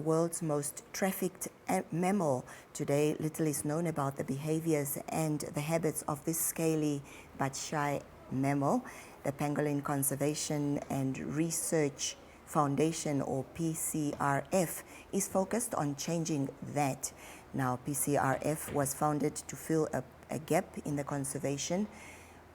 World's most trafficked mammal. Today, little is known about the behaviors and the habits of this scaly but shy mammal. The Pangolin Conservation and Research Foundation, or PCRF, is focused on changing that. Now, PCRF was founded to fill a gap in the conservation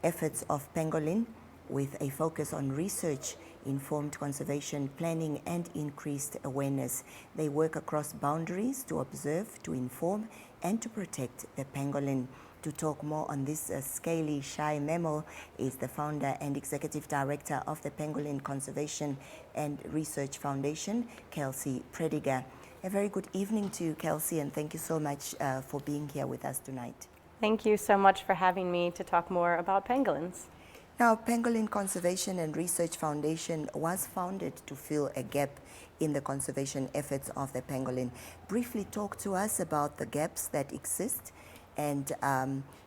efforts of pangolin, with a focus on research, informed conservation planning, and increased awareness. They work across boundaries to observe, to inform, and to protect the pangolin. To talk more on this scaly, shy mammal is the founder and executive director of the Pangolin Conservation and Research Foundation, Kelsey Prediger. A very good evening to you, Kelsey, and thank you so much for being here with us tonight. Thank you so much for having me to talk more about pangolins. Now, Pangolin Conservation and Research Foundation was founded to fill a gap in the conservation efforts of the pangolin. Briefly talk to us about the gaps that exist and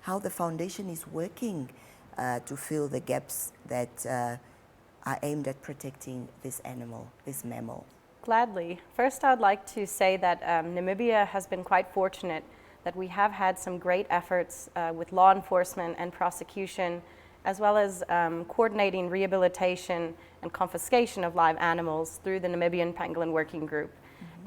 how the foundation is working to fill the gaps that are aimed at protecting this animal, this mammal. Gladly. First, I would like to say that Namibia has been quite fortunate that we have had some great efforts with law enforcement and prosecution, as well as coordinating rehabilitation and confiscation of live animals through the Namibian Pangolin Working Group.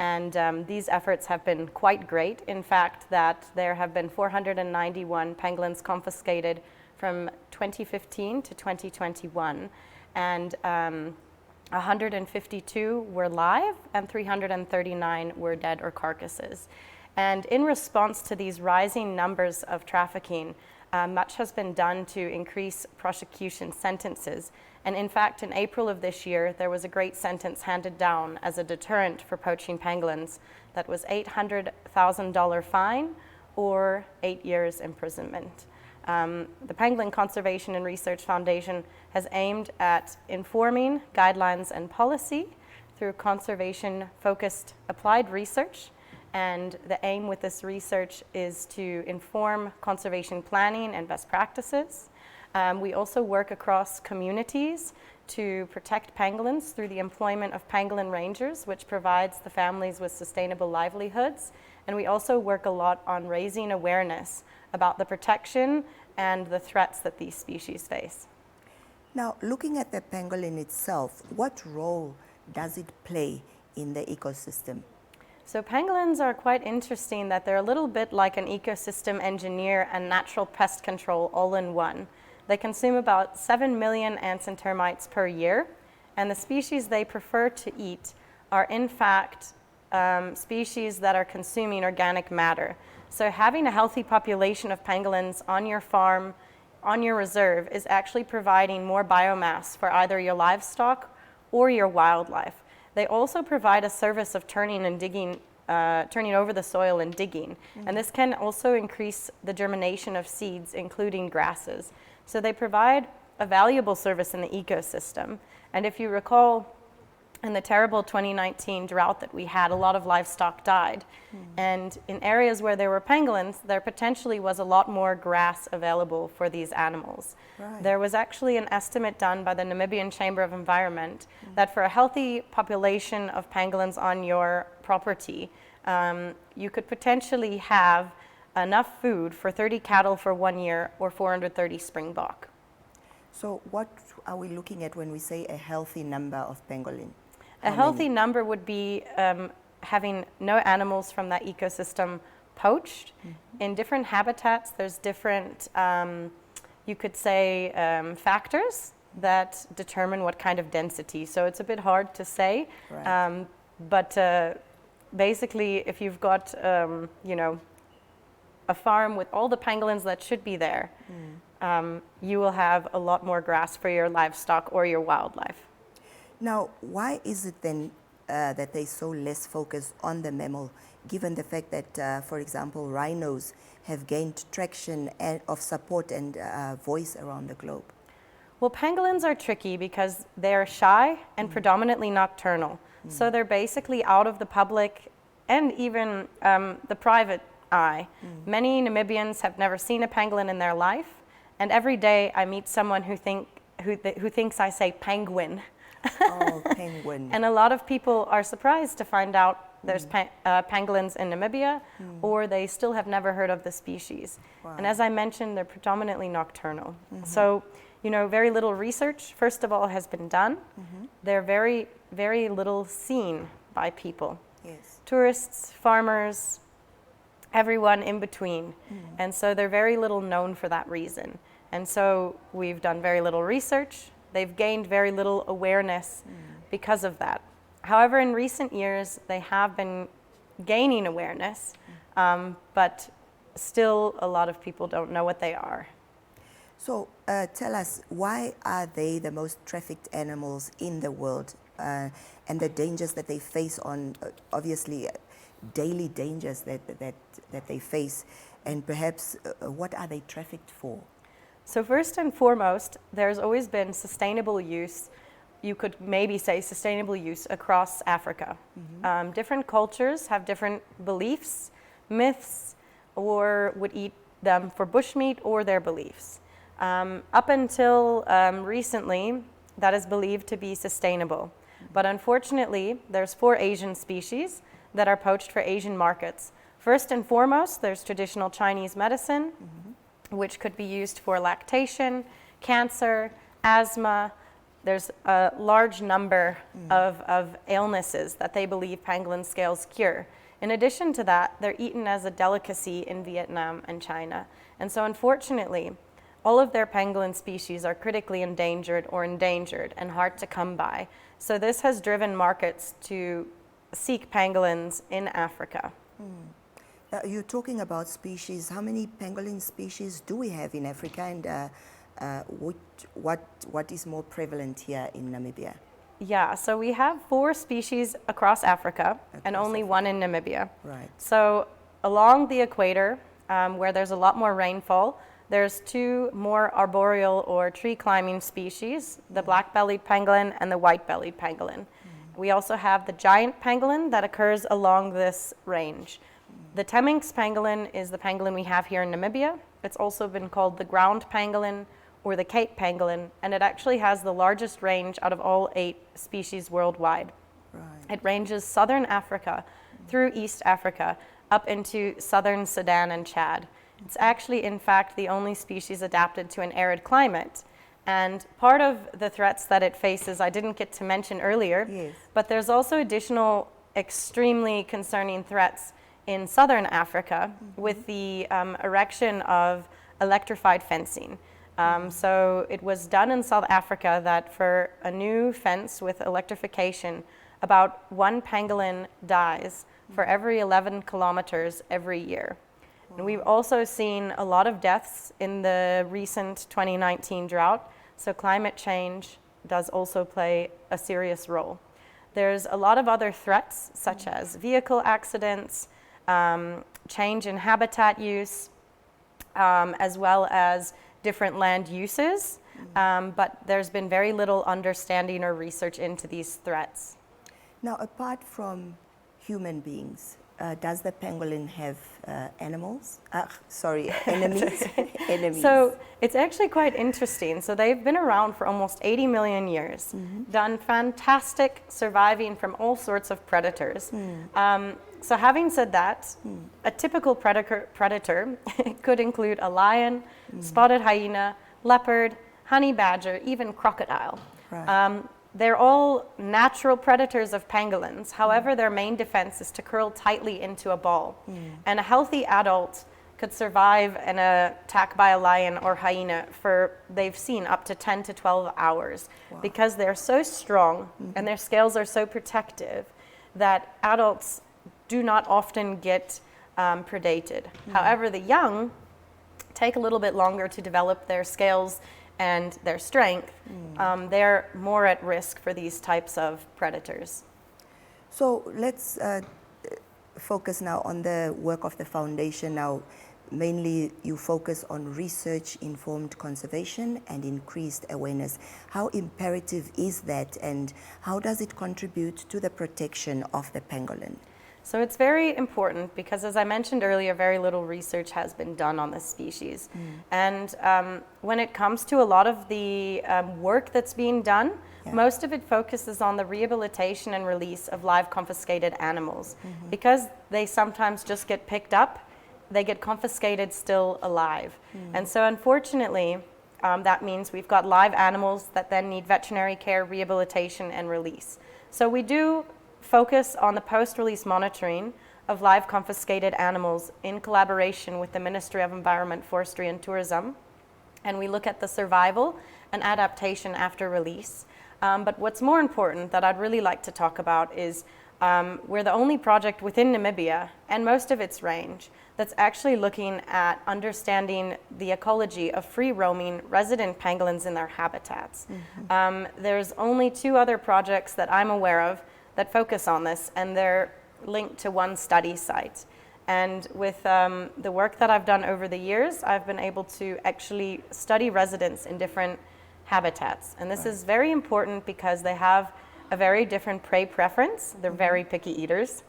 And these efforts have been quite great. In fact, that there have been 491 pangolins confiscated from 2015 to 2021. And 152 were live and 339 were dead or carcasses. And in response to these rising numbers of trafficking, much has been done to increase prosecution sentences. And in fact, in April of this year, there was a great sentence handed down as a deterrent for poaching pangolins that was $800,000 fine or 8 years imprisonment. The Pangolin Conservation and Research Foundation has aimed at informing guidelines and policy through conservation-focused applied research. And the aim with this research is to inform conservation planning and best practices. We also work across communities to protect pangolins through the employment of pangolin rangers, which provides the families with sustainable livelihoods. And we also work a lot on raising awareness about the protection and the threats that these species face. Now, looking at the pangolin itself, what role does it play in the ecosystem? So pangolins are quite interesting that they're a little bit like an ecosystem engineer and natural pest control all in one. They consume about 7 million ants and termites per year, and the species they prefer to eat are in fact species that are consuming organic matter. So having a healthy population of pangolins on your farm, on your reserve, is actually providing more biomass for either your livestock or your wildlife. They also provide a service of turning and digging, turning over the soil and digging. And this can also increase the germination of seeds, including grasses. So they provide a valuable service in the ecosystem. And if you recall, in the terrible 2019 drought that we had, a lot of livestock died. And in areas where there were pangolins, there potentially was a lot more grass available for these animals. Right. There was actually an estimate done by the Namibian Chamber of Environment that for a healthy population of pangolins on your property, you could potentially have enough food for 30 cattle for 1 year or 430 springbok. So what are we looking at when we say a healthy number of pangolin? A healthy number would be having no animals from that ecosystem poached. In different habitats, there's different, you could say, factors that determine what kind of density. So it's a bit hard to say. Right. But basically, if you've got, you know, a farm with all the pangolins that should be there, you will have a lot more grass for your livestock or your wildlife. Now, why is it then that they so less focused on the mammal, given the fact that, for example, rhinos have gained traction of support and voice around the globe? Well, pangolins are tricky because they're shy and predominantly nocturnal. So they're basically out of the public and even the private eye. Many Namibians have never seen a pangolin in their life, and every day I meet someone who thinks I say penguin. Oh, penguin. And a lot of people are surprised to find out there's pangolins in Namibia, or they still have never heard of the species. Wow. And as I mentioned, they're predominantly nocturnal. So, you know, very little research, first of all, has been done. They're very, very little seen by people. Yes. Tourists, farmers, everyone in between. And so they're very little known for that reason. And so we've done very little research. They've gained very little awareness because of that. However, in recent years, they have been gaining awareness, but still a lot of people don't know what they are. So tell us, why are they the most trafficked animals in the world, and the dangers that they face on, obviously, daily dangers that they face, and perhaps what are they trafficked for? So first and foremost, there's always been sustainable use. You could maybe say sustainable use across Africa. Different cultures have different beliefs, myths, or would eat them for bushmeat or their beliefs. Up until recently, that is believed to be sustainable. But unfortunately, there's 4 Asian species that are poached for Asian markets. First and foremost, there's traditional Chinese medicine, which could be used for lactation, cancer, asthma. There's a large number of illnesses that they believe pangolin scales cure. In addition to that, they're eaten as a delicacy in Vietnam and China. And so unfortunately, all of their pangolin species are critically endangered or endangered and hard to come by. So this has driven markets to seek pangolins in Africa. You're talking about species. How many pangolin species do we have in Africa, and what is more prevalent here in Namibia? Yeah, so we have 4 species across Africa and only 1 in Namibia. Right. So along the equator, where there's a lot more rainfall, there's 2 more arboreal or tree climbing species, the black-bellied pangolin and the white-bellied pangolin. We also have the giant pangolin that occurs along this range. The Temminck's pangolin is the pangolin we have here in Namibia. It's also been called the ground pangolin or the Cape pangolin, and it actually has the largest range out of all 8 species worldwide. Right. It ranges southern Africa through East Africa up into southern Sudan and Chad. It's actually, in fact, the only species adapted to an arid climate. And part of the threats that it faces, I didn't get to mention earlier, Yes. but there's also additional extremely concerning threats in southern Africa with the erection of electrified fencing. So it was done in South Africa that for a new fence with electrification, about 1 pangolin dies for every 11 kilometers every year. And we've also seen a lot of deaths in the recent 2019 drought, so climate change does also play a serious role. There's a lot of other threats, such as vehicle accidents, change in habitat use, as well as different land uses, but there's been very little understanding or research into these threats. Now, apart from human beings, does the pangolin have enemies? Enemies. So it's actually quite interesting. So they've been around for almost 80 million years, done fantastic surviving from all sorts of predators. So having said that, a typical predator could include a lion, spotted hyena, leopard, honey badger, even crocodile. Right. They're all natural predators of pangolins. However, their main defense is to curl tightly into a ball. And a healthy adult could survive an attack by a lion or hyena for, they've seen, up to 10 to 12 hours. Wow. Because they're so strong and their scales are so protective that adults do not often get predated. However, the young take a little bit longer to develop their scales and their strength. They're more at risk for these types of predators. So let's focus now on the work of the foundation. Now, mainly you focus on research-informed conservation and increased awareness. How imperative is that, and how does it contribute to the protection of the pangolin? So it's very important because, as I mentioned earlier, very little research has been done on this species. And when it comes to a lot of the work that's being done, most of it focuses on the rehabilitation and release of live confiscated animals. Because they sometimes just get picked up, they get confiscated still alive. And so unfortunately, that means we've got live animals that then need veterinary care, rehabilitation, and release. So we do focus on the post-release monitoring of live confiscated animals in collaboration with the Ministry of Environment, Forestry and Tourism. And we look at the survival and adaptation after release. But what's more important that I'd really like to talk about is we're the only project within Namibia and most of its range that's actually looking at understanding the ecology of free-roaming resident pangolins in their habitats. There's only 2 other projects that I'm aware of that focus on this, and they're linked to one study site. And with the work that I've done over the years, I've been able to actually study residents in different habitats. And this is very important because they have a very different prey preference. They're very picky eaters.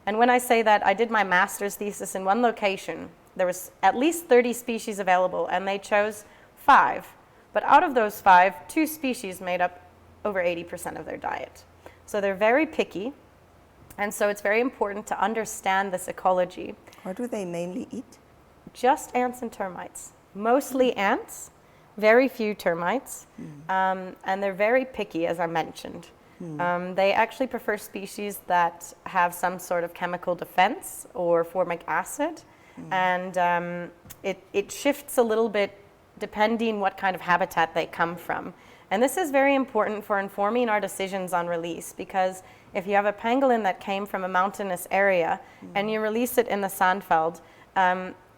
And when I say that, I did my master's thesis in one location. There was at least 30 species available, and they chose 5. But out of those 5, 2 species made up over 80% of their diet. So they're very picky. And so it's very important to understand this ecology. What do they mainly eat? Just ants and termites. Mostly ants, very few termites, and they're very picky, as I mentioned. They actually prefer species that have some sort of chemical defense or formic acid, and it shifts a little bit depending what kind of habitat they come from. And this is very important for informing our decisions on release, because if you have a pangolin that came from a mountainous area and you release it in the sandveld,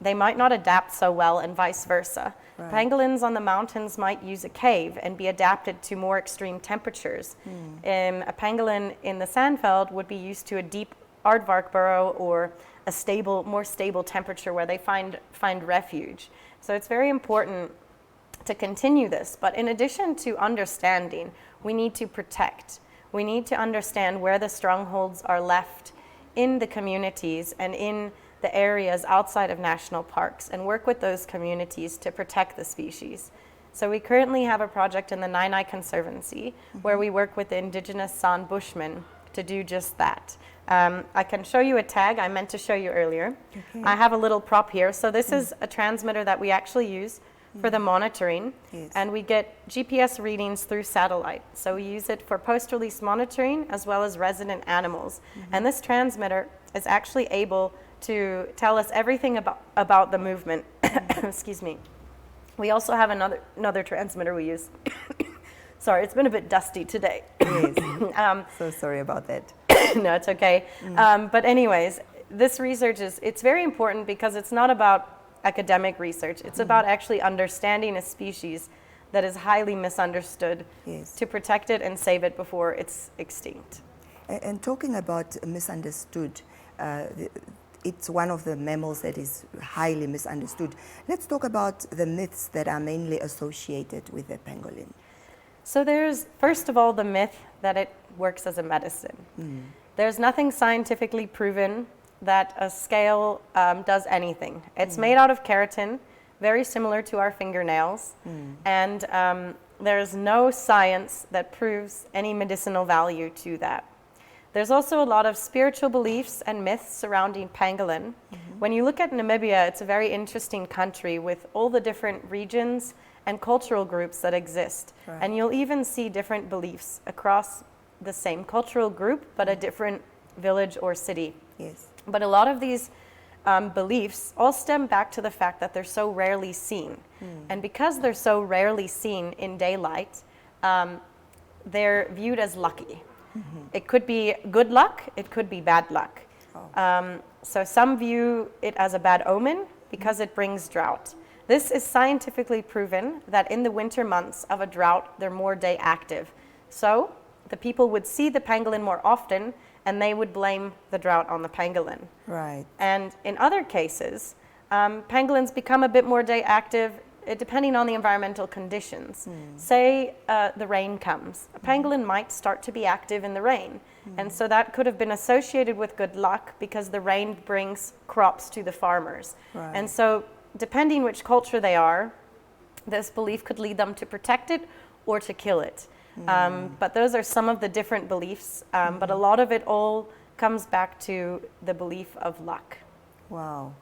they might not adapt so well, and vice versa. Pangolins on the mountains might use a cave and be adapted to more extreme temperatures. A pangolin in the sandveld would be used to a deep aardvark burrow or a stable, more stable temperature where they find refuge. So it's very important to continue this. But in addition to understanding, we need to protect. We need to understand where the strongholds are left in the communities and in the areas outside of national parks, and work with those communities to protect the species. So we currently have a project in the Nainai Conservancy where we work with the indigenous San Bushmen to do just that. I can show you a tag I meant to show you earlier. I have a little prop here. So this is a transmitter that we actually use for the monitoring, and we get GPS readings through satellite. So we use it for post-release monitoring as well as resident animals. And this transmitter is actually able to tell us everything about the movement. Excuse me. We also have another transmitter we use. Sorry, it's been a bit dusty today. So sorry about that. No, it's okay. But anyways, this research it's very important because it's not about academic research. It's about actually understanding a species that is highly misunderstood to protect it and save it before it's extinct. And talking about misunderstood, it's one of the mammals that is highly misunderstood. Let's talk about the myths that are mainly associated with the pangolin. So there's, first of all, the myth that it works as a medicine. There's nothing scientifically proven that a scale does anything. It's made out of keratin, very similar to our fingernails, and there's no science that proves any medicinal value to that. There's also a lot of spiritual beliefs and myths surrounding pangolin. When you look at Namibia, it's a very interesting country with all the different regions and cultural groups that exist. And you'll even see different beliefs across the same cultural group, but a different village or city. But a lot of these beliefs all stem back to the fact that they're so rarely seen. And because they're so rarely seen in daylight, they're viewed as lucky. It could be good luck, it could be bad luck. So some view it as a bad omen because it brings drought. This is scientifically proven that in the winter months of a drought, they're more day active. So the people would see the pangolin more often, and they would blame the drought on the pangolin. And in other cases, pangolins become a bit more day active depending on the environmental conditions. Say the rain comes. A pangolin might start to be active in the rain. And so that could have been associated with good luck because the rain brings crops to the farmers. And so depending which culture they are, this belief could lead them to protect it or to kill it. But those are some of the different beliefs. But a lot of it all comes back to the belief of luck. Wow,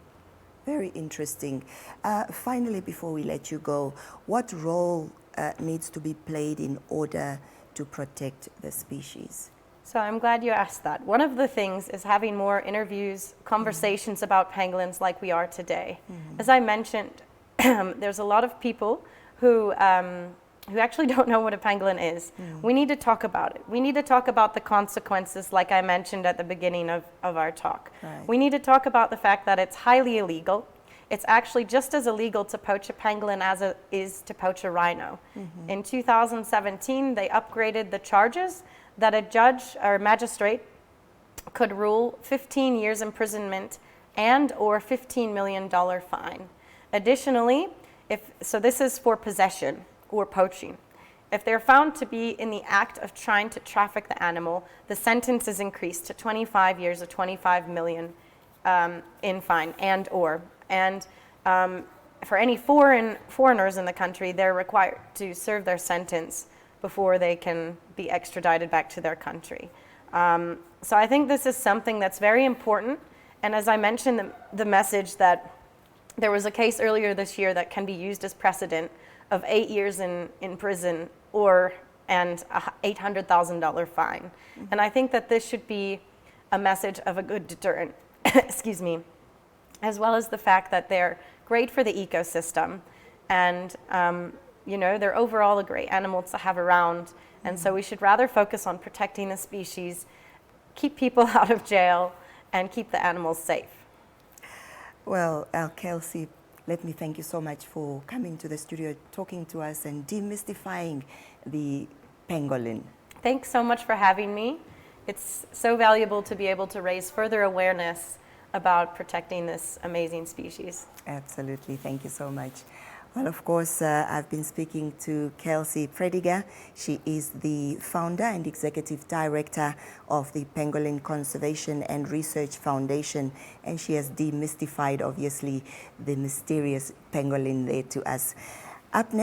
very interesting. Finally, before we let you go, what role needs to be played in order to protect the species? So I'm glad you asked that. One of the things is having more interviews, conversations about pangolins like we are today. As I mentioned, there's a lot of people who actually don't know what a pangolin is. We need to talk about it. We need to talk about the consequences, like I mentioned at the beginning of our talk. Right. We need to talk about the fact that it's highly illegal. It's actually just as illegal to poach a pangolin as it is to poach a rhino. In 2017, they upgraded the charges that a judge or magistrate could rule 15 years imprisonment and or $15 million fine. Additionally, so this is for possession or poaching. If they're found to be in the act of trying to traffic the animal, the sentence is increased to 25 years or 25 million in fine and or. And for any foreigners in the country, they're required to serve their sentence before they can be extradited back to their country. So I think this is something that's very important. And as I mentioned, the message that there was a case earlier this year that can be used as precedent of 8 years in prison and a $800,000 fine. And I think that this should be a message of a good deterrent, excuse me, as well as the fact that they're great for the ecosystem and you know, they're overall a great animal to have around. And so we should rather focus on protecting the species, keep people out of jail, and keep the animals safe. Well, Kelsey, let me thank you so much for coming to the studio, talking to us and demystifying the pangolin. Thanks so much for having me. It's so valuable to be able to raise further awareness about protecting this amazing species. Absolutely, thank you so much. Well, of course, I've been speaking to Kelsey Prediger. She is the founder and executive director of the Pangolin Conservation and Research Foundation, and she has demystified, obviously, the mysterious pangolin there to us. Up next.